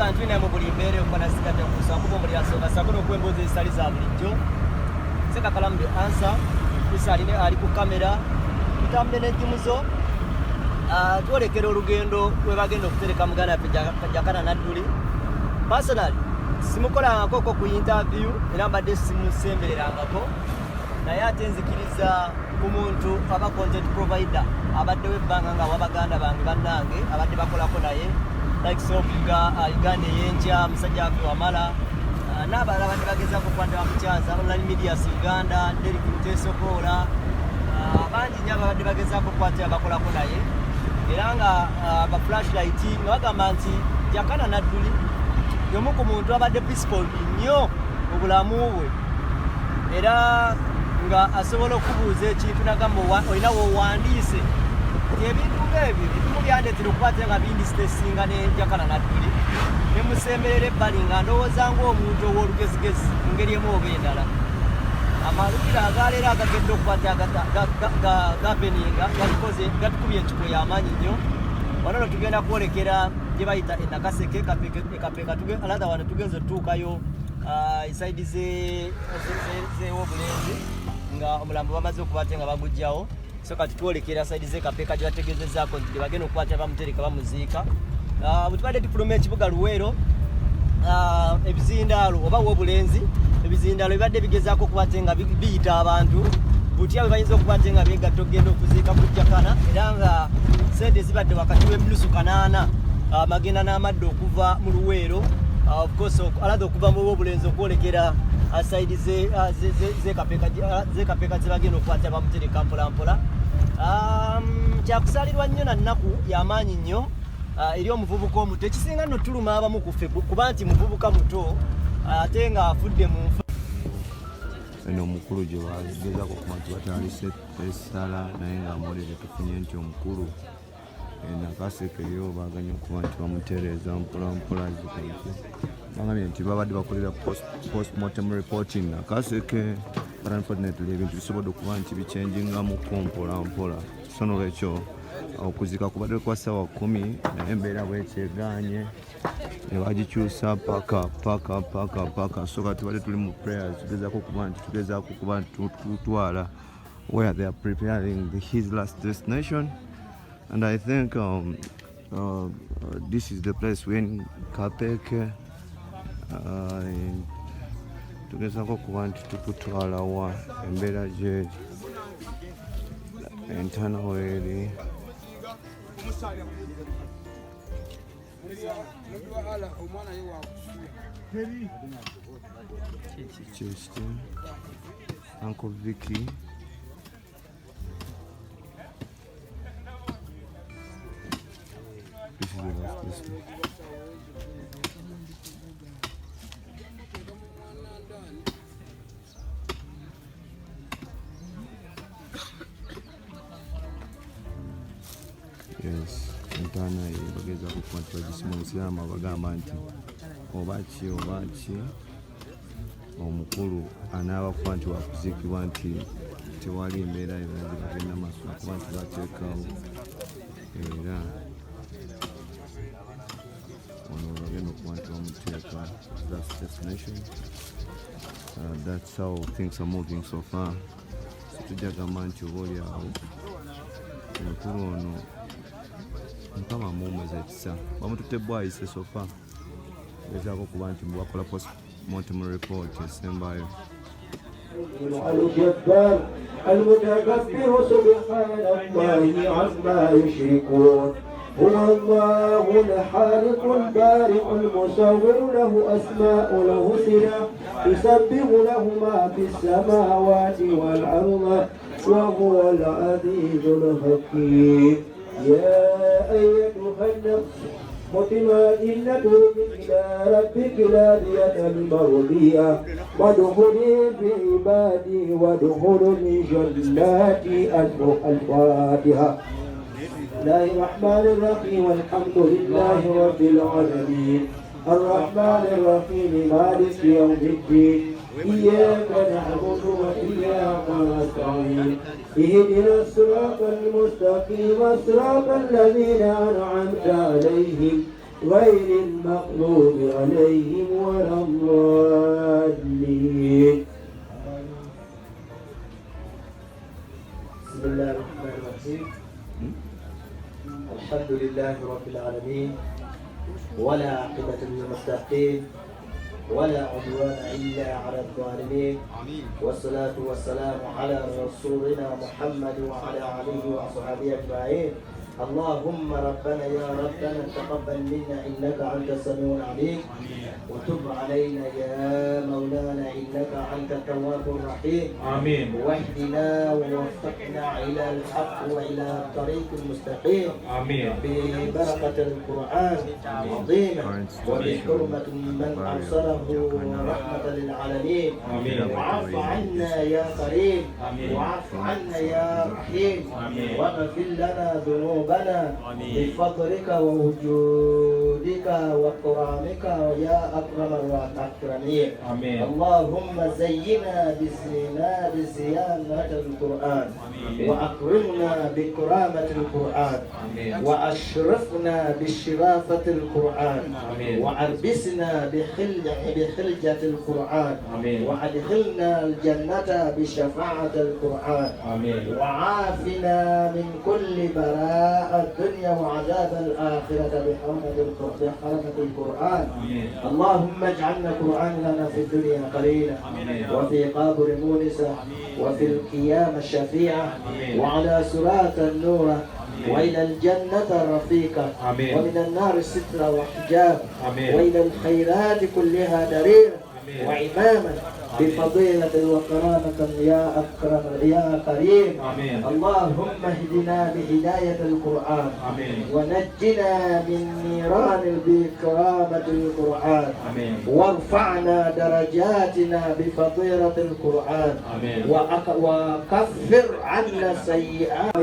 abantu ina mu buli mbeere okwana sikate kusakubo muri asonga sakono kwemboze isali za bulijjo seka kalamu the answer isali ne ali ku kamera tutambe ne jimuzo twolekera olugendo we bagenda okutereka mugana yafe Jakana Nadduli. Personally simukolangako ku interview era mbadde simusembererangako naye ate nzikiriza omuntu aba content provider abadde webbanga nga wabaganda bange bannange abadde bakolako naye like Sofiga Uganda yenja musajja wafe Wamala n'abalala badde bagezaako okukwata bamukyanza online media Uganda Derek Mutesokola abangi nnyo abadde bagezaako okukwata bakolako naye era nga ba flashlight nga bagamba nti Jakana Nadduli yomu ku muntu abadde peaceful nnyo mu bulamu bwe era nga asobola okubuuza ekintu nagamba olina wowandiise ebintu ng'ebyo ebimu byandetera okukwata nga bindisitesinga ne Jakana Nadduli nemusemberera ebbali nga ndowooza ng'omuntu ow'olugezigezi mu ngeri emu oba endala. Amalukira agaleero agagedde okukwata gapeninga gatukubye enkiko y'amaanyi nnyo. Wano no tugenda kwolekera gye bayita Nakaseke Kapeka another one tugenze otuukayo isaidi z'Obulenzi nga omulambo bamaze okukwata nga bagujjawo. So kati twolekera saidi z'Ekapeka gye bategeezezzaako nti bagenda okukwata bamutereka bamuziika. Bwe tubadde tufuluma ekibuga Luweero ebizindaalo oba w'Obulenzi ebizindaalo bibadde bigezaako okukwata nga biyita abantu butya bwe bayinza okukwata nga byegatta okugenda okuziika ku Jakana era nga sente zibadde wakati w'emirusu 8 amagenda n'amadde okuva mu Luweero of course alaza okuva mu Obulenzi okwolekera saidi z'Ekapeka ze bagenda okukwata bamutereka mpolampola. Kyakusalirwa nnyo na nnaku y'amaanyi nnyo eri omuvubuka omuto ekisinga nno tuluma abamu ku ffe kuba nti muvubuka muto ate nga afudde mu nfa. Eno omukulu gye bagezaako okuba nti batandise essala naye ng'amawulire tufunye nti omukulu Nakaseke yo baganya okuba nti bamutereeza mpolampola zikaife bagambye nti babadde bakolera postmortem reporting Nakaseke but unfortunately ebintu bisobodde okuba nti bichenjingamuko mpolampola so nolwekyo okuzika kubadde kwa ssaawa 10 naye embeera bwekyeganye ne bagikyusa paka so kati tubadde tuli mu prayers tugezaako okuba nti tutwala where they are preparing his last destination. And I think this is the place when Kapeke tugezaako okuba nti tukutwala wa embeera gye entana weri Uncle Vicky this is the last place. Yes, entana bageza okuba nti bagisimunsiramu abagamba nti obaki omukulu anaaba kuba nti wakuziikibwa nti tewali embeera bagenda maaso kuba nti bateekawo era ono bagenda okuba nti bamuteeka last destination. That's how things are moving so far. Tujja gamba nti oba oliawo omukulu ono Mukama mumweza ekisa bamututte bwayise sofa gezaako okuba nti mbakola postmortem report esembayo. الجبار المتكبر سبحان الله عما يشركون هو الله الخالق البارئ المصور له أسماء الحسنى يسبح له ما في السماوات والأرض وهو العزيز الحكيم. يا أيتها النفس مطمئنة إلى ربك راضية مرضية وادخلي في عبادي وادخلي جناتي. الفاتحة. بسم الله الرحمن الرحيم والحمد لله رب العالمين الرحمن الرحيم مالك يوم الدين إياك نعبد وإياك نستعين اهدنا الصراط المستقيم صراط الذين أنعمت عليهم غير المغضوب عليهم ولا الضالين. بسم الله الرحمن الرحيم. الحمد لله رب العالمين، ولا عاقبة للمتقين، ولا عدوان إلا على الظالمين، والصلاة والسلام على رسولنا محمد وعلى آله وصحبه أجمعين. اللهم ربنا يا ربنا تقبل منا إنك أنت السميع العليم، وتب علينا يا مولانا إنك أنت التواب الرحيم. آمين. واهدنا ووفقنا إلى الحق وإلى الطريق المستقيم. آمين. ببركة القرآن العظيم وبحرمة من أرسله رحمة للعالمين. آمين. وعف عنا يا كريم، آمين. وعف عنا يا رحيم، آمين. واغفر لنا ذنوبنا بفضلك ووجودك وكرامك يا أكرم الأكرمين. آمين. اللهم زينا بزيانة القرآن، وأكرمنا بكرامة القرآن، وأشرفنا بشرافة القرآن، وألبسنا بخلجة القرآن، وأدخلنا الجنة بشفاعة القرآن، وعافنا من كل براء الدنيا وعذاب الآخرة بحرمة القرآن. اللهم اجعلنا قرآن لنا في الدنيا قليلا، وفي قبر مونسا، وفي القيامة شفيعة، وعلى صراط النور، وإلى الجنة رفيقا، ومن النار سترا وحجاب، وإلى الخيرات كلها دليلا وإماما بفضيلة وكرامة يا أكرم يا كريم. اللهم اهدنا بهداية القرآن، ونجنا من نيران بكرامة القرآن، وارفعنا درجاتنا بفضيلة القرآن، وكفر عنا سيئات